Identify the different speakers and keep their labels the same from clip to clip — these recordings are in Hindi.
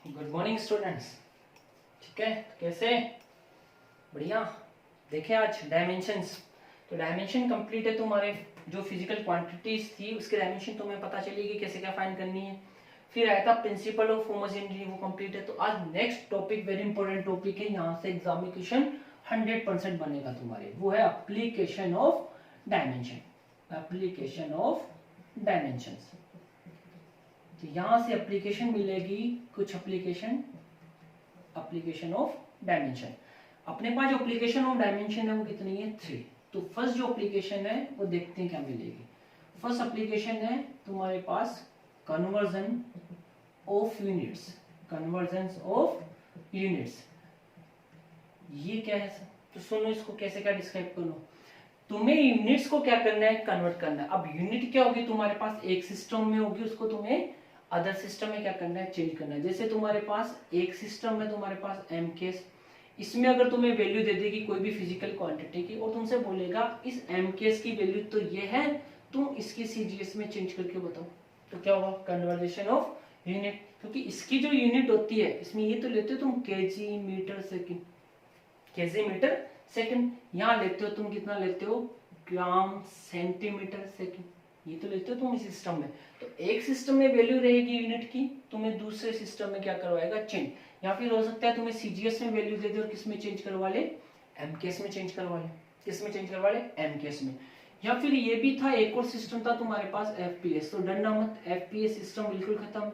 Speaker 1: Good morning students. ठीक है, तो कैसे? बढ़िया। देखे आज डायमेंशंस, तो डायमेंशन कंप्लीट है। तुम्हारे जो फिजिकल क्वांटिटीज थी उसके डायमेंशन तुम्हें पता चलेगी कैसे क्या फाइंड करनी है। फिर आया था प्रिंसिपल ऑफ होमोजेनिटी, वो कंप्लीट है। तो आज next topic very important topic है, यहाँ से एग्जाम में क्वेश्चन 100% बनेगा तुम्हारे, वो है application of dimension. Application of dimensions, तो यहां से एप्लीकेशन मिलेगी कुछ एप्लीकेशन ऑफ डायमेंशन। अपने पास जो एप्लीकेशन ऑफ डायमेंशन है वो कितनी है? 3। तो फर्स्ट जो एप्लीकेशन है वो देखते हैं क्या मिलेगी। फर्स्ट एप्लीकेशन है तुम्हारे पास conversion of units. Conversion of units, ये क्या है सर? तो सुनो इसको कैसे क्या डिस्क्राइब करो। तुम्हें यूनिट्स को क्या करना है? कन्वर्ट करना है। अब यूनिट क्या होगी तुम्हारे पास? एक सिस्टम में होगी, उसको तुम्हें अदर सिस्टम में क्या करना है? चेंज करना है। जैसे तुम्हारे पास एक सिस्टम में तुम्हारे पास एम केस, इसमें अगर तुम्हें वैल्यू दे देगी कोई भी फिजिकल क्वांटिटी की और तुमसे बोलेगा इस एम केस की वैल्यू तो ये है, तुम इसकी सीजीएस में चेंज करके बताओ, तो क्या होगा? Conversation of unit. क्योंकि इसकी जो यूनिट होती है, इसमें ये तो लेते हो तुम KG metre second, KG metre second. यहाँ लेते हो तुम कितना लेते हो? ग्राम सेंटीमीटर सेकंड, ये तो लेते हो तुम इस सिस्टम में। तो एक सिस्टम में वैल्यू रहेगी यूनिट की, तुम्हें दूसरे सिस्टम में क्या करवाएगा? चेंज। या फिर हो सकता है तुम्हें सीजीएस में वैल्यू दे दे और किस में चेंज करवा ले? एमकेएस में चेंज करवा ले। किस में चेंज करवा ले? एमकेएस में। या फिर ये भी था, एक और सिस्टम था तुम्हारे पास एफपीएस। तो डरना मत, एफपीएस सिस्टम बिल्कुल खत्म।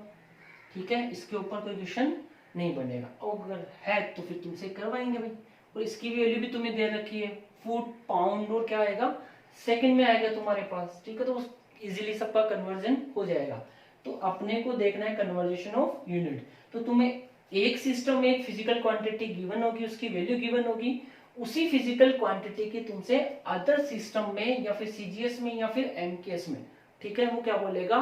Speaker 1: ठीक है, इसके ऊपर कोई क्वेश्चन नहीं बनेगा, और अगर है तो फिर तुमसे करवाएंगे भाई। और इसकी वैल्यू भी तुम्हें दे रखी है, फुट पाउंड और क्या आएगा? सेकंड में आएगा तुम्हारे पास। ठीक है, तो इजीली सबका कन्वर्जन हो जाएगा। तो अपने को देखना है कन्वर्जेशन ऑफ यूनिट। तो तुम्हें एक सिस्टम में एक फिजिकल क्वांटिटी गिवन होगी, उसकी वैल्यू गिवन होगी, उसी फिजिकल क्वांटिटी की तुमसे अदर सिस्टम में या फिर सीजीएस में या फिर एमकेएस में, ठीक है, वो क्या बोलेगा?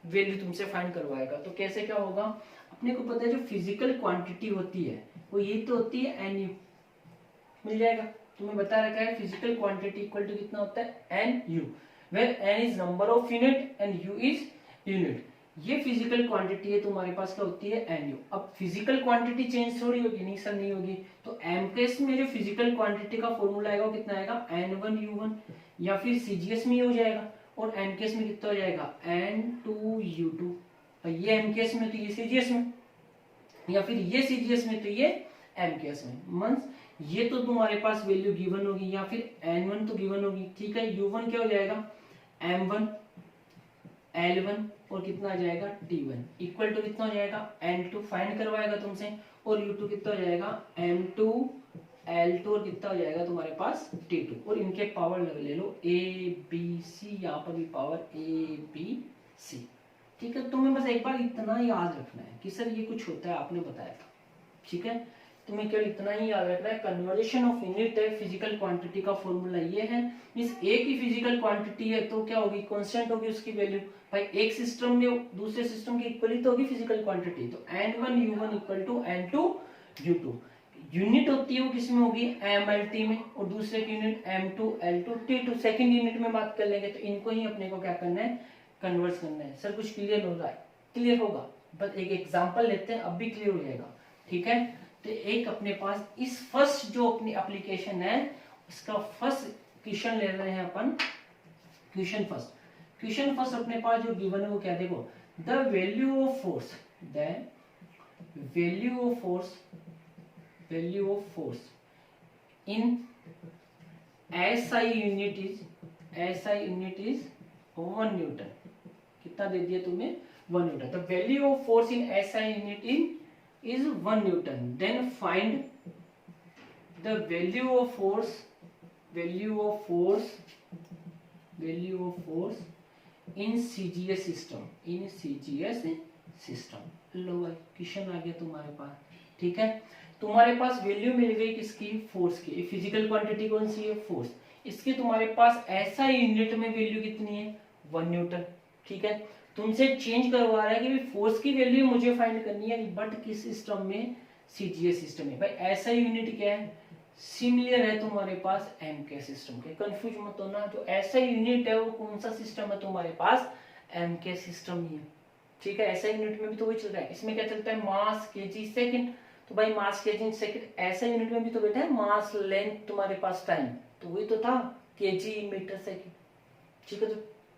Speaker 1: वैल्यू तुमसे फाइंड करवाएगा। तो कैसे क्या होगा? अपने को पता है जो फिजिकल क्वांटिटी होती है वो ये तो होती है एन यू, मिल जाएगा। तुम्हें बता रखा है फिजिकल क्वांटिटी इक्वल टू कितना होता है? N U, where N is number of unit and U is unit. ये फिजिकल क्वांटिटी है तुम्हारे पास, क्या होती है? N U. अब फिजिकल क्वांटिटी चेंज थोड़ी होगी, नहीं सर नहीं होगी। तो एम केस में जो फिजिकल क्वांटिटी का फॉर्मूला आएगा वो कितना आएगा? एन वन यू वन, या फिर सीजीएस में हो जाएगा। और एन केस में कितना हो जाएगा? N two U two. ये एम केस में तो ये सीजीएस में, या फिर ये सीजीएस में तो ये एमकेएस में। मंस ये तो तुम्हारे पास वैल्यू गिवन होगी, या फिर n1 तो गिवन होगी। ठीक है, u1 क्या हो जाएगा? m1 l1 और कितना आ जाएगा? t1 इक्वल टू कितना हो जाएगा? n2 फाइंड करवाएगा तुमसे, और u2 कितना हो जाएगा? m2 l2 और कितना हो जाएगा तुम्हारे पास? t2। और इनके पावर ले लो a b c, यहाँ पर भी पावर a b c। ठीक है, तुम्हें बस एक बार इतना याद रखना है कि सर ये कुछ होता है, आपने बताया था। ठीक है, तुम्हें केवल इतना ही याद रखना है, कन्वर्जेशन ऑफ यूनिट है, फिजिकल क्वांटिटी का फॉर्मूला ये है। मींस एक ही फिजिकल क्वांटिटी है तो क्या होगी? कांस्टेंट होगी उसकी वैल्यू। भाई एक सिस्टम में दूसरे सिस्टम की इक्वली तो होगी फिजिकल क्वांटिटी, तो n1 u1 equal to n2 u2। Unit होती है वो किसमें होगी? mlt में, और दूसरे की unit m2 l2 t2। Second unit में बात कर लेंगे, तो इनको ही अपने को क्या करना है? कन्वर्ट करना है। सर कुछ क्लियर हो रहा है? क्लियर होगा, बस एक एग्जांपल लेते हैं, अब भी क्लियर हो जाएगा। ठीक है, तो एक अपने पास इस फर्स्ट जो अपनी एप्लीकेशन है उसका फर्स्ट क्वेश्चन ले रहे हैं अपन। क्वेश्चन फर्स्ट अपने पास जो गिवन है वो क्या? देखो, the value of force, the value of force in SI unit is 1 Newton. कितना दे दिया तुम्हें? 1 Newton. The value of force in SI unit is 1 Newton. Then find the value of force in CGS system. लो भाई, क्वेश्चन आ गया तुम्हारे पास। ठीक है, तुम्हारे पास वैल्यू मिल गई किसकी? फोर्स की। फिजिकल क्वांटिटी कौन सी है? फोर्स। इसकी तुम्हारे पास ऐसा यूनिट में वैल्यू कितनी है? 1 न्यूटन। ठीक है, तुमसे चेंज करवा रहा है कि फोर्स की वैल्यू मुझे फाइंड करनी है, बट किस सिस्टम में? सीजीएस सिस्टम में। भाई ऐसा यूनिट क्या है? सिमिलर है तुम्हारे पास एमके सिस्टम के। कंफ्यूज मत होना, जो ऐसा यूनिट है वो कौन सा सिस्टम है तुम्हारे पास? एमके सिस्टम ही है। ठीक है, ऐसा यूनिट में भी तो वही चल रहा है। इसमें क्या चलता है, मास केजी सेकंड, तो भाई मास केजी सेकंड। ऐसा यूनिट में भी तो बेटा है मास लेंथ तुम्हारे पास टाइम, तो वही तो था केजी मीटर सेकंड। ठीक है, तो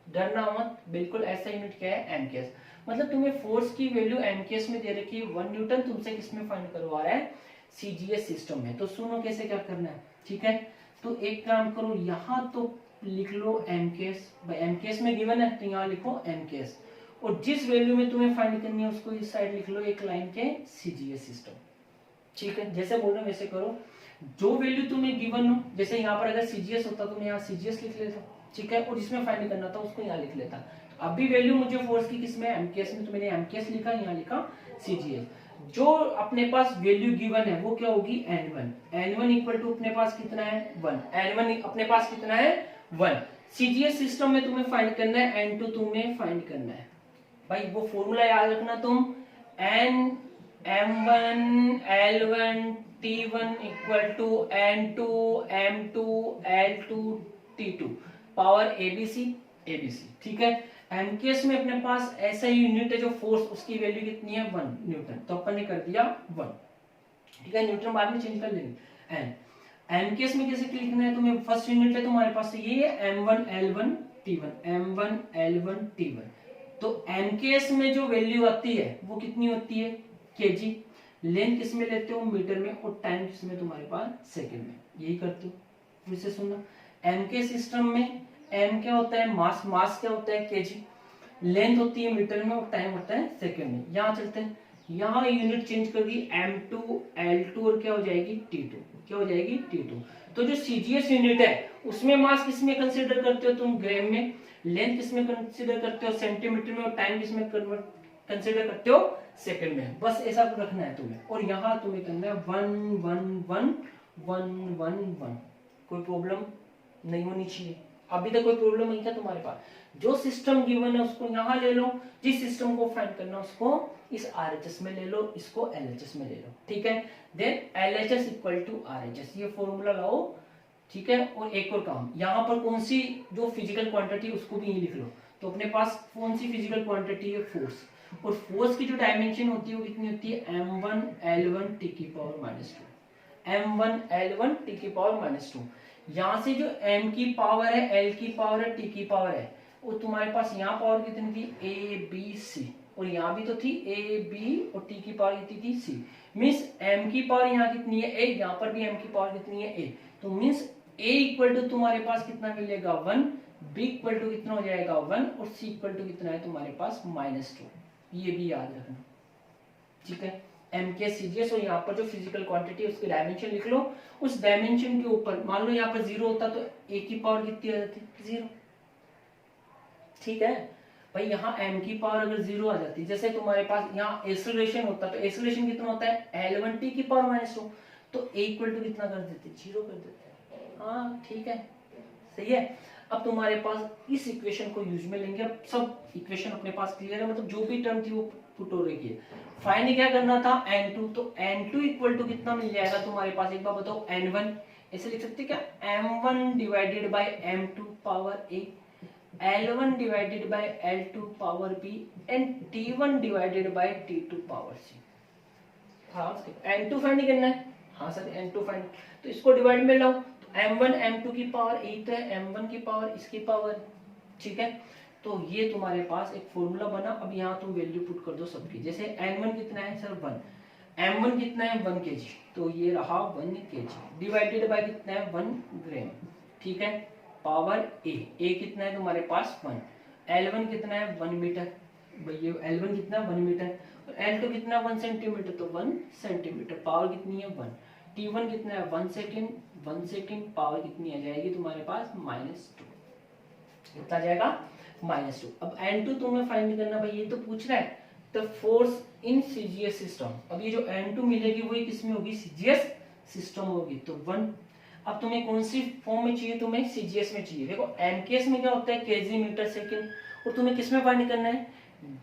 Speaker 1: डरना मत, बिल्कुल ऐसा यूनिट क्या है, एमकेएस। मतलब तुम्हें फोर्स की वैल्यू एमकेएस में दे रखी है 1 न्यूटन, तुमसे किसमें फाइंड करवा रहा है, सीजीएस सिस्टम में। तो सुनो कैसे क्या करना है। ठीक है, तो एक काम करो, यहाँ तो लिख लो एमकेएस, भाई एमकेएस में गिवन है तो यहाँ लिखो एमकेएस, और जिस वैल्यू में तुम्हें फाइंड करनी है उसको इस साइड लिख लो एक लाइन के सीजीएस सिस्टम। ठीक है, जैसे बोल रहा हूं वैसे करो, जो वैल्यू तुम्हें गिवन हो, जैसे यहाँ पर अगर सीजीएस होता तो मैं यहाँ सीजीएस लिख लेता। ठीक है, और जिसमें फाइंड करना था उसको यहाँ लिख लेता। अभी वैल्यू मुझे फोर्स की किसमें, एमकेएस में, तो मैंने एमकेएस लिखा, यहाँ लिखा सीजीएस। जो अपने पास वैल्यू गिवन है वो क्या होगी, N1। N1 इक्वल टू अपने पास कितना है 1, N1 अपने पास कितना है 1। सीजीएस सिस्टम में तुम्हें फाइंड करना है, N2 तुम्हें फाइंड करना है। भाई वो फॉर्मूला याद रखना तुम, N M1 L1 T1 equal to N2 M2 L2 T2 power ABC ABC। ठीक है, एमकेएस में अपने पास ऐसा ही यूनिट है जो फोर्स, उसकी वैल्यू कितनी है 1 न्यूटन, तो अपन ने कर दिया 1। ठीक है, न्यूटन बाद में चेंज कर लेंगे। एन एमकेएस में कैसे लिखना है तुम्हें, फर्स्ट यूनिट है तुम्हारे पास ये है M1 L1 T1, M1 L1 T1। तो एमकेएस में जो वैल्यू आती है वो कितनी होती है, केजी। लेंथ किस में लेते हो, मीटर में, और टाइम किस में तुम्हारे पास, सेकंड में। यही करते हो। फिर से सुनना, एमके सिस्टम में एम क्या होता है, मास, मास क्या होता है, केजी, लेंथ होती है मीटर में, और टाइम होता है सेकंड में। यहाँ चलते हैं, यहाँ यूनिट चेंज कर दी, M2 L2 और क्या हो जाएगी T2, क्या हो जाएगी T2। तो जो सीजीएस यूनिट है उसमें मास किसमें कंसीडर करते हो तुम, ग्राम में, लेंथ किसमें कंसीडर करते हो, सेंटीमीटर में, और टाइम किसमें कंसीडर करते हो, सेकंड में। बस ऐसा रखना है तुम्हें, और यहाँ तुम्हें करना है 1 1 1 1 1 1। कोई प्रॉब्लम नहीं होनी चाहिए, अभी तक कोई प्रॉब्लम नहीं था तुम्हारे पास। जो सिस्टम गिवन है उसको यहाँ ले लो, जिस सिस्टम को फाइंड करना उसको इस आरएचएस में ले लो, इसको एलएचएस में ले लो। ठीक है, then LHS equal to RHS, ये फॉर्मूला लाओ। ठीक है, और एक और काम, यहाँ पर कौन सी जो फिजिकल क्वांटिटी उसको भी लिख लो। तो अपने पास कौन सी फिजिकल क्वांटिटी है, फोर्स, और फोर्स की जो डायमेंशन होती है वो कितनी होती है, M1 L1 T की पावर -2, M1 L1 T की पावर -2। यहां से जो M की पावर है, L की पावर है, T की पावर है, वो तुम्हारे पास यहाँ पावर कितनी थी, A B C, और यहाँ भी तो थी A B, और T की पावर कितनी थी C। मीन्स M की पावर यहाँ कितनी है A, यहाँ पर भी M की पावर कितनी है A। तो मीन्स A इक्वल टू तुम्हारे पास कितना मिलेगा 1, B इक्वल टू कितना हो जाएगा 1, और C इक्वल टू कितना है तुम्हारे पास -2। ये भी याद रखना। ठीक है, एमके सीजीएस, और यहाँ पर जो फिजिकल क्वांटिटी है उसकी डायमेंशन लिख लो। उस डायमेंशन के ऊपर मान लो यहाँ पर 0 होता तो ए की पावर कितनी आ जाती, 0। ठीक है भाई, यहाँ एम की पावर अगर 0 आ जाती, जैसे तुम्हारे पास यहाँ एक्सेलरेशन होता, तो एक्सेलरेशन कितना होता है, L1t की पावर -2, तो ए इक्वल टू कितना कर देते, 0 कर देते। हाँ ठीक है, सही है। अब तुम्हारे पास इस इक्वेशन को यूज में लेंगे। अब सब इक्वेशन अपने पास क्लियर है, मतलब जो भी टर्म थी वो पुट हो रही है। फाइंड क्या करना था, N2, तो N2 इक्वल टू कितना मिल जाएगा तुम्हारे पास, एक बार बताओ, N1 ऐसे लिख सकते क्या, M1 divided by M2 power A, L1 divided by L2 power B, and T1 divided by T2 power C। हाँ N2 फाइंड करना है, हाँ सर N2 फाइंड, तो इसको डिवाइड में लाओ, M1 M2 की पावर 8 है, M1 की पावर इसकी पावर। ठीक है, तो ये तुम्हारे पास एक फॉर्मूला बना। अब यहाँ तुम वैल्यू पुट कर दो सबकी, जैसे N1 कितना है सर 1, M1 कितना है 1 kg, तो ये रहा 1 kg डिवाइडेड बाय कितना है 1 ग्राम। ठीक है, पावर A कितना है तुम्हारे पास 1, L1 कितना है 1 मीटर, ये L1 कितना 1 मीटर, और L2 कितना 1 सेंटीमीटर, तो 1 सेंटीमीटर, पावर कितनी है 1। T1 कितना है 1 सेकेंड, 1 सेकेंड, पावर कितनी आ जाएगी तुम्हारे पास -2, कितना जाएगा -2। अब N2 तुम्हें फाइंड करना, भाई ये तो पूछ रहा है the force in CGS system. अब ये जो N2 मिलेगी वही किसमें होगी, सीजीएस सिस्टम होगी, तो 1। अब तुम्हें कौन सी फॉर्म में चाहिए, तुम्हें सीजीएस में चाहिए। देखो एमकेएस में क्या होता है, केजी मीटर सेकेंड, और तुम्हें किसमें फाइंड करना है,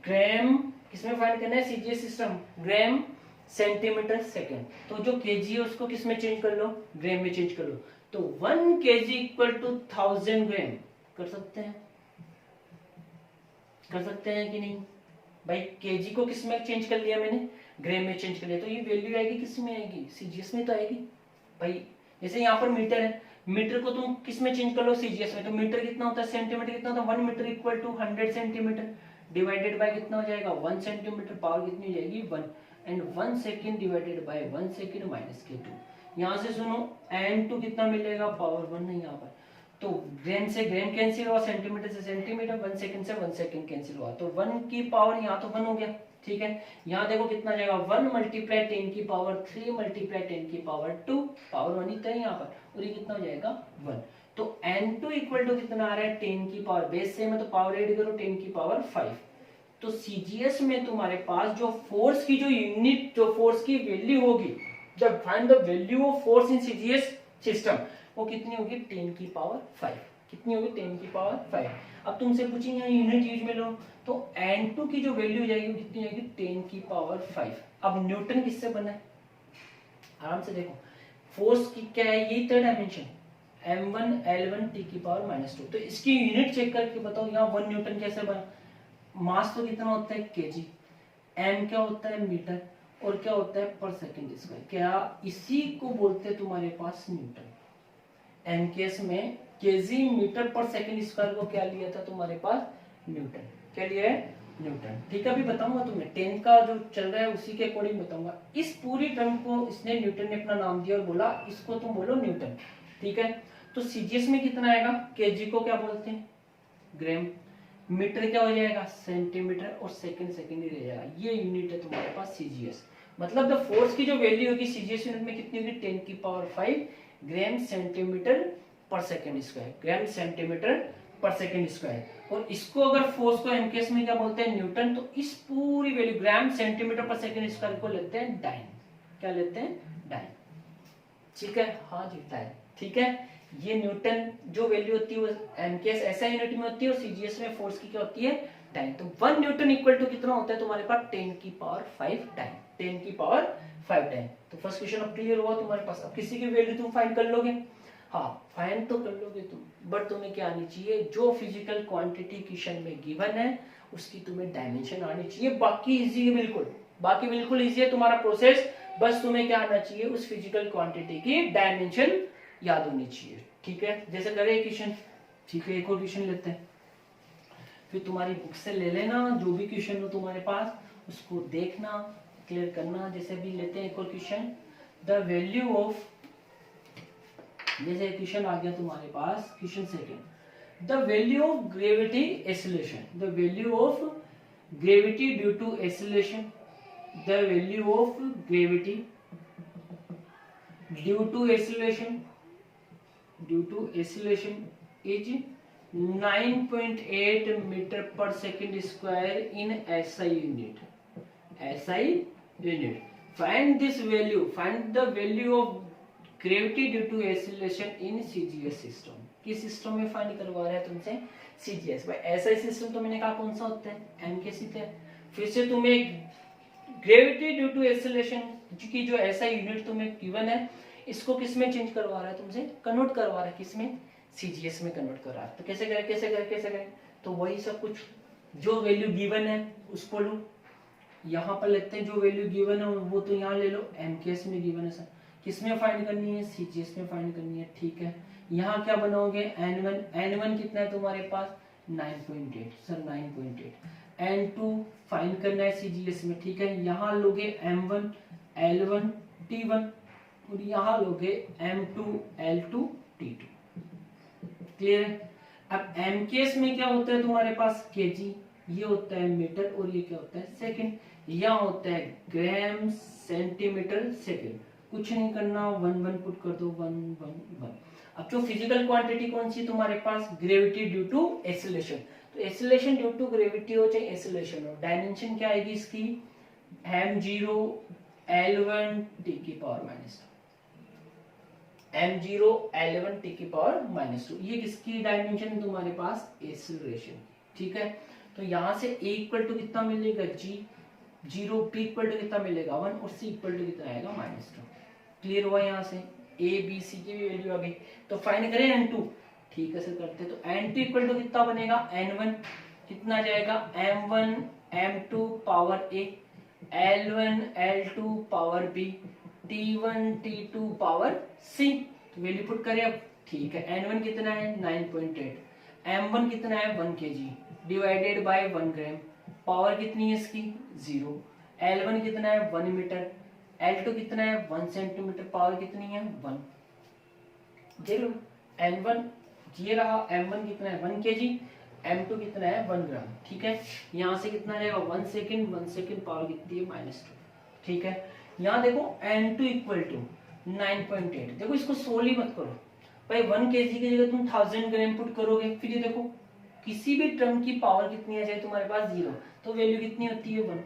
Speaker 1: ग्राम, किसमें फाइंड करना है, CGS system, gram centimetre second. तो जो केजी है उसको किसमें चेंज कर लो, ग्राम में चेंज कर लो, तो 1 kg इक्वल टू 1000 ग्राम। कर सकते हैं कि नहीं, भाई केजी को किस में चेंज कर लिया मैंने, ग्राम में चेंज कर लिया, तो ये वैल्यू आएगी किस में आएगी, सीजीएस में तो आएगी भाई। जैसे यहाँ पर मीटर है, मीटर को तुम किस में चेंज कर लो, सीजीएस में, तो मीटर कितना होता है, सेंटीमीटर कितना होता है, 1 metre equal to 100 centimetre divided by कितना हो जाएगा 1 सेंटीमीटर, पावर कितनी हो जाएगी 1, and 1 second divided by 1 second minus के 2। यहाँ से सुनो n2 कितना मिलेगा, पावर 1 है यहाँ पर, तो ग्राम से ग्राम कैंसिल हुआ, सेंटीमीटर से सेंटीमीटर, 1 सेकंड से 1 सेकंड कैंसिल हुआ, तो 1 की पावर यहाँ तो 1 हो गया, ठीक है। यहाँ देखो कितना जाएगा 1 मल्टीप्लाई 10 की पावर 3 मल्टीप्लाई 10 की पावर 2, पावर 1 ही तो है यहाँ पर, और ये कितना हो जाएगा 1, तो n2 इक्वल टू कितना आ रहा है 10 की पावर, बेस सेम है तो पावर ऐड करो 10 की पावर 5। तो सीजीएस में तुम्हारे पास जो फोर्स की जो यूनिट, जो फोर्स की वैल्यू होगी, जब find the value of force in CGS system, वो कितनी होगी 10 की पावर 5, कितनी होगी 10 की पावर 5। अब तुमसे पूछेंगे यहाँ यूनिट यूज में लो, तो n2 की जो वैल्यू जाएगी वो कितनी आएगी 10 की पावर 5। अब न्यूटन किससे बना है, आराम से देखो, फोर्स की क्या है, यही third dimension m1 l1 t की पावर -2, तो इसकी यूनिट चेक करके बताओ यहाँ 1 न्यूटन कैसे बना। मास तो कितना होता है केजी, m क्या होता है मीटर, और क्या होता है पर सेकंड स्क्वायर, क्या इसी को बोलते हैं तुम्हारे पास न्यूटन। एम केस में KG metre per second square को क्या लिया था तुम्हारे पास, न्यूटन, क्या लिया है न्यूटन, ठीक है। अभी बताऊंगा तुम्हें 10 का जो चल रहा है उसी के अकॉर्डिंग बताऊंगा। इस पूरी टर्म को इसने न्यूटन ने अपना नाम दिया और बोला इसको तुम बोलो न्यूटन, ठीक है। तो सीजीएस में कितना आएगा, केजी को क्या बोलते हैं ग्राम, मीटर क्या हो जाएगा सेंटीमीटर, और सेकंड सेकंड ही रह जाएगा, ये यूनिट है तुम्हारे पास सीजीएस। मतलब द फोर्स की जो वैल्यू होगी सीजीएस यूनिट में कितनी होगी 10 की power 5 gram centimetre per second square, gram centimetre per second square. और इसको अगर फोर्स को एमकेएस में क्या बोलते हैं न्यूटन, तो इस पूरी value gram centimetre per second square को लेते हैं डाइन, क्या लेते हैं डाइन, ठीक है, हाँ जी डाइन, ठीक है। ये न्यूटन जो वैल्यू होती है वो एमकेएस ऐसा यूनिट में होती है, और सीजीएस में फोर्स की क्या होती है डाइन। तो 1 न्यूटन इक्वल टू कितना होता है तुम्हारे पास 10 की पावर 5 डाइन, 10 की पावर 5 डाइन। तो फर्स्ट क्वेश्चन अब क्लियर हुआ तुम्हारे पास। अब किसी की वैल्यू तुम फाइंड कर लोगे, हाँ फाइंड तो कर लोगे तुम, बट तुम्हें क्या आनी चाहिए, जो फिजिकल क्वांटिटी क्वेश्चन में गिवन है उसकी तुम्हें डायमेंशन आनी चाहिए। बाकी इजी है बिल्कुल, बाकी बिल्कुल इजी है तुम्हारा प्रोसेस, बस तुम्हें क्या आना चाहिए उस फिजिकल क्वांटिटी की डायमेंशन याद होनी चाहिए, ठीक है। जैसे करें क्वेश्चन, ठीक है, एक और क्वेश्चन लेते हैं, फिर तुम्हारी बुक से ले लेना जो भी क्वेश्चन हो तुम्हारे पास उसको देखना क्लियर करना। जैसे भी लेते हैं एक और क्वेश्चन, द वैल्यू ऑफ, जैसे क्वेश्चन आ गया तुम्हारे पास question second, the value of gravity acceleration, the value of gravity due to acceleration, the value of gravity due to acceleration, due to acceleration is 9.8 metre per second square in SI unit, SI unit. Find this value, find the value of gravity due to acceleration in CGS system. किस सिस्टम में फाइंड करवा रहा है तुमसे, सीजीएस। भाई एसआई सिस्टम तो मैंने कहा कौन सा होता है एमकेसी थे। फिर से तुम्हें ग्रेविटी ड्यू टू एक्सेलरेशन की जो एसआई यूनिट तुम्हें गिवन है, इसको किस में चेंज करवा रहा है तुमसे, कन्वर्ट करवा रहा है, किसमें सीजीएस में कन्वर्ट कर रहा है। तो कैसे करें कैसे करें कैसे करें, तो वही सब कुछ जो वैल्यू गिवन है उसको लो, यहाँ पर लेते हैं जो वैल्यू गिवन है वो तो यहाँ ले लो, एमकेएस में गिवन है सर, किस में फाइंड करनी है सीजीएस में फाइंड करनी है, ठीक है। यहाँ क्या बनाओगे n1, n1 कितना है तुम्हारे पास 9.8 सर 9.8, n2 फाइंड करना है सीजीएस में, ठीक है। यहाँ लोगे m1 l1 t1 और यहाँ लोगे m2 l2 t2, क्लियर है। अब एमकेएस में क्या होता है तुम्हारे पास केजी, ये होता है मीटर और ये क्या होता है सेकंड, यहाँ होता है ग्राम सेंटीमीटर सेकंड। कुछ नहीं करना, 1 1 पुट कर दो, 1 1 1। अब जो फिजिकल क्वांटिटी कौन सी तुम्हारे पास, ग्रेविटी ड्यू टू एक्सेलरेशन। तो एक्सेलरेशन ड्यू टू ग्रेविटी हो चाहे एक्सेलरेशन हो, डायमेंशन क्या आएगी इसकी m0 l1 t की पावर -2, m0 l1 t की पावर -2। ये किसकी डायमेंशन है तुम्हारे पास एक्सेलरेशन, ठीक है। तो यहाँ से a इक्वल टू कितना मिलेगा g, 0, p इक्वल टू कितना मिलेगा 1 और c इक्वल टू कितना आएगा -2। क्लियर हुआ, यहाँ से a b c की भी वैल्यू आ गई। तो फाइंड करें n2, ठीक है सर करते। तो n2 इक्वल टू कितना बनेगा n1 कितना जाएगा m1 m2 power a, l1 l2 power b, t1 t2 power c। तो वैल्यू पुट करें अब, ठीक है। n1 कितना है 9.8, m1 कितना है 1 kg divided by 1 gram, power कितनी है इसकी 0, l1 कितना है 1 मीटर, l2 कितना है 1 सेंटीमीटर, पावर कितनी है 1। देख लो n1 ये रहा, m1 कितना है 1 kg, m2 कितना है 1 ग्राम, ठीक है। यहाँ से कितना रहेगा 1 सेकेंड, 1 सेकेंड पावर कितनी है -2, ठीक है। यहाँ देखो n2 इक्वल टू 9.8, देखो इसको सोली मत करो भाई, 1 kg की जगह तुम 1000 ग्राम पुट करोगे, फिर ये देखो किसी भी टर्म की पावर कितनी आ जाए तुम्हारे पास 0, तो वैल्यू कितनी होती है 1।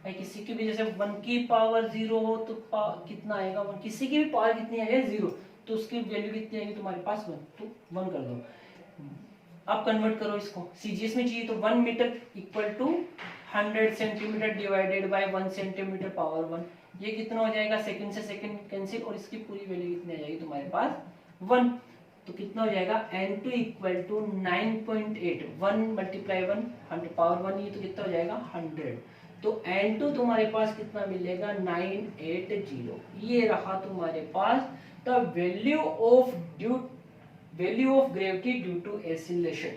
Speaker 1: भाई किसी की भी जैसे 1 की पावर 0 हो तो कितना आएगा 1, किसी की भी पावर कितनी आ जाए 0, तो उसकी वैल्यू कितनी आएगी तुम्हारे पास 1, तो 1 कर दो। अब कन्वर्ट करो इसको सीजीएस में चाहिए, तो 1 metre equal to 100 centimetre divided by 1 centimetre power 1, ये कितना हो जाएगा, सेकंड से सेकंड कैंसिल, और इसकी पूरी वैल्यू कितनी आ जाएगी तुम्हारे पास 1। तो कितना हो जाएगा n2 equal to 9.8, 1 multiply 1 100 power 1, ये तो कितना हो जाएगा 100। तो n2 तुम्हारे पास कितना मिलेगा 980, ये रहा तुम्हारे पास the value of gravity due to acceleration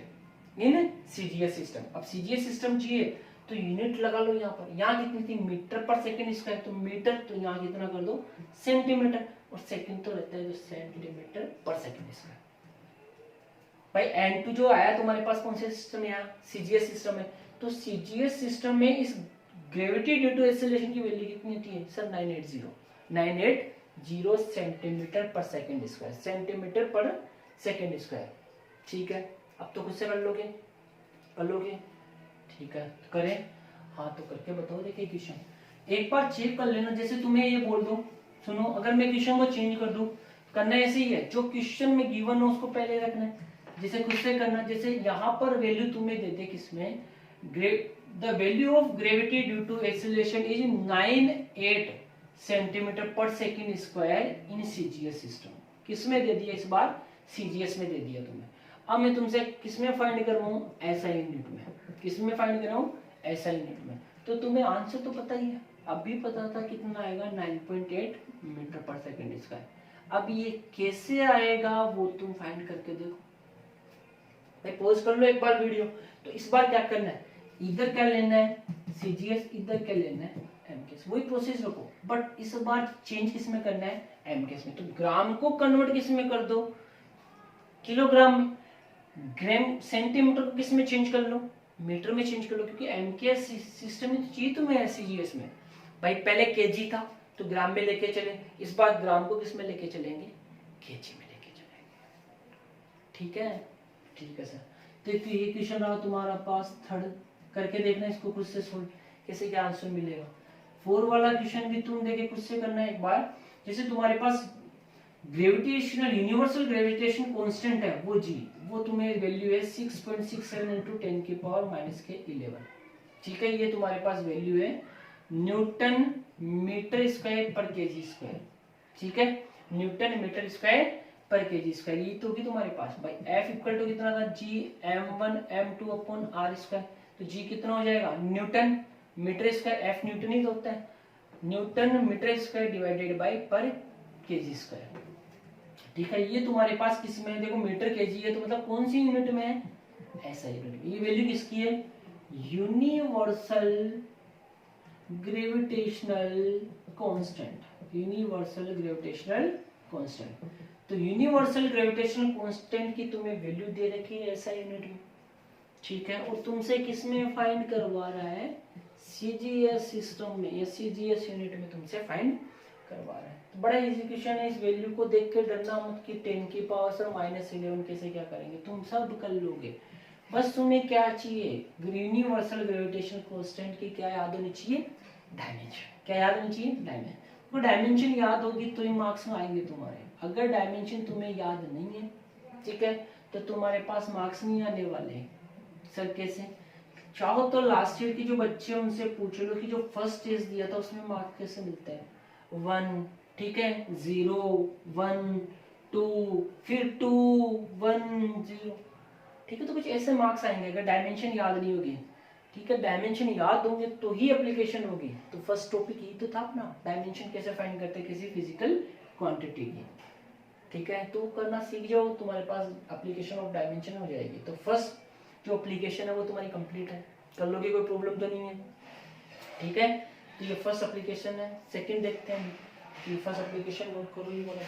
Speaker 1: in CGS system. अब सीजीएस सिस्टम चाहिए तो यूनिट लगा लो यहाँ पर, यहाँ कितनी थी मीटर पर सेकंड स्क्वायर, तो मीटर, तो यहाँ कितना कर दो सेंटीमीटर, और सेकंड तो रहता है जो सेंटीमीटर पर सेकंड स्क्वायर। भाई n2 जो आया तुम्हारे पास कौन से सिस्टम है, यहाँ सीजीएस सिस्टम है, तो सीजीएस सिस्टम में इस ग्रेविटी ड्यू टू एक्सीलरेशन की वैल्यू कितनी होती है sir 980 centimetre per second square, centimetre per second square, ठीक है। अब तो खुद से कर लोगे, ठीक है, तो करें, हाँ तो करके बताओ। देखिए क्वेश्चन एक बार चेक कर लेना, जैसे तुम्हें ये बोल दो, सुनो अगर मैं क्वेश्चन को चेंज कर दूं, करना ऐसे ही है, जो क्वेश्चन में गिवन हो उसको पहले रखना है, जैसे खुद से करना, जैसे यहाँ पर वैल्यू तुम्हें देते किसमें, the value of gravity due to acceleration is 98 centimetre per second square in CGS system, किसमें दे दिया इस बार सीजीएस में दे दिया तुम्हें। अब मैं तुमसे किसमें फाइंड कर रहा हूँ एसआई यूनिट में, किसमें फाइंड कर रहा हूँ एसआई यूनिट में, तो तुम्हें आंसर तो पता ही है, अभी पता था कितना आएगा 9.8 मीटर पर सेकंड स्क्वायर। अब ये कैसे आएगा वो तुम फाइंड करके देखो, भाई पॉज कर लो एक बार वीडियो। तो इस बार क्या करना है, इधर क्या लेना है सीजीएस, इधर क्या लेना है एमकेएस, वही प्रोसेस रखो, बट इस बार चेंज किसमें करना है एमकेएस में, तो ग्राम को कन्वर्ट किसमें कर दो किलोग्राम में, ग्राम सेंटीमीटर को किसमें चेंज कर लो मीटर में चेंज कर लो, क्योंकि एमकेएस सिस्टम में तो चाहिए तुम्हें सीजीएस में। भाई पहले केजी था तो ग्राम में लेके चले, इस बार ग्राम को किस में लेके चलेंगे केजी में लेके चलेंगे, ठीक है सर। तो ये क्वेश्चन रहा तुम्हारा पास थर्ड, करके देखना इसको खुद से सोल्व कैसे क्या आंसर मिलेगा। 4 वाला क्वेश्चन भी तुम देखे खुद से करना है एक बार, जैसे तुम्हारे पास ग्रेविटेशनल यूनिवर्सल ग्रेविटेशन कांस्टेंट है वो जी, वो तुम्हें वैल्यू है 6.67 into 10 की पावर -11, ठीक है। ये तुम्हारे पास वैल्यू है न्यूटन मीटर स्क्वायर पर केजी स्क्वायर, ठीक है, न्यूटन मीटर स्क्वायर पर केजी स्क्वायर, ये तो भी तुम्हारे पास। भाई F इक्वल टू कितना था जी m1 m2 upon r square, तो जी कितना हो जाएगा newton metre square, F newton ही तो होता है, newton metre square divided by per KG square, ठीक है। ये तुम्हारे पास किस में है, देखो मीटर केजी है तो मतलब कौन सी यूनिट में है ऐसा यूनिट में। ये वैल्यू किसकी है universal gravitational constant, universal gravitational constant. तो यूनिवर्सल ग्रेविटेशनल कांस्टेंट की तुम्हें वैल्यू दे रखी है ऐसा यूनिट में, ठीक है, और तुमसे किसमें फाइंड करवा रहा है सीजीएस सिस्टम में या सीजीएस यूनिट में तुमसे फाइंड करवा रहा है। तो बड़ा इजी क्वेश्चन है, इस वैल्यू को देख के डरना मत कि 10 की पावर से -11 कैसे क्या करेंगे, तुम सब कर लोगे। बस तुम्हें क्या चाहिए यूनिवर्सल ग्रेविटेशनल कांस्टेंट की क्या याद होनी चाहिए डायमेंशन, क्या याद होनी चाहिए डायमेंशन। तो डायमेंशन याद होगी तो ही मार्क्स में आएंगे तुम्हारे, अगर डायमेंशन तुम्हें याद नहीं है, ठीक है, तो तुम्हारे पास मार्क्स नहीं आने वाले। सर कैसे, चाहो तो लास्ट ईयर की जो बच्चे हैं उनसे पूछ लो कि जो फर्स्ट टेस्ट दिया था उसमें मार्क्स कैसे मिलते हैं 1, ठीक है, 0 1 2 फिर 2 1 0, ठीक है, तो कुछ ऐसे मार्क्स आएंगे अगर डायमेंशन याद नहीं होगी। ठीक है, डायमेंशन याद होंगे तो ही एप्लीकेशन होगी। तो फर्स्ट टॉपिक यही तो था अपना, डायमेंशन कैसे फाइंड करते हैं किसी फिजिकल क्वांटिटी की। ठीक है, तो करना सीख जाओ, तुम्हारे पास एप्लीकेशन ऑफ डायमेंशन हो जाएगी। तो फर्स्ट जो एप्लीकेशन है वो तुम्हारी कंप्लीट है, कर लोगे, कोई प्रॉब्लम तो नहीं है। ठीक है, तो ये फर्स्ट एप्लीकेशन है। सेकंड देखते हैं कि फर्स्ट एप्लीकेशन नोट करो, ये बोला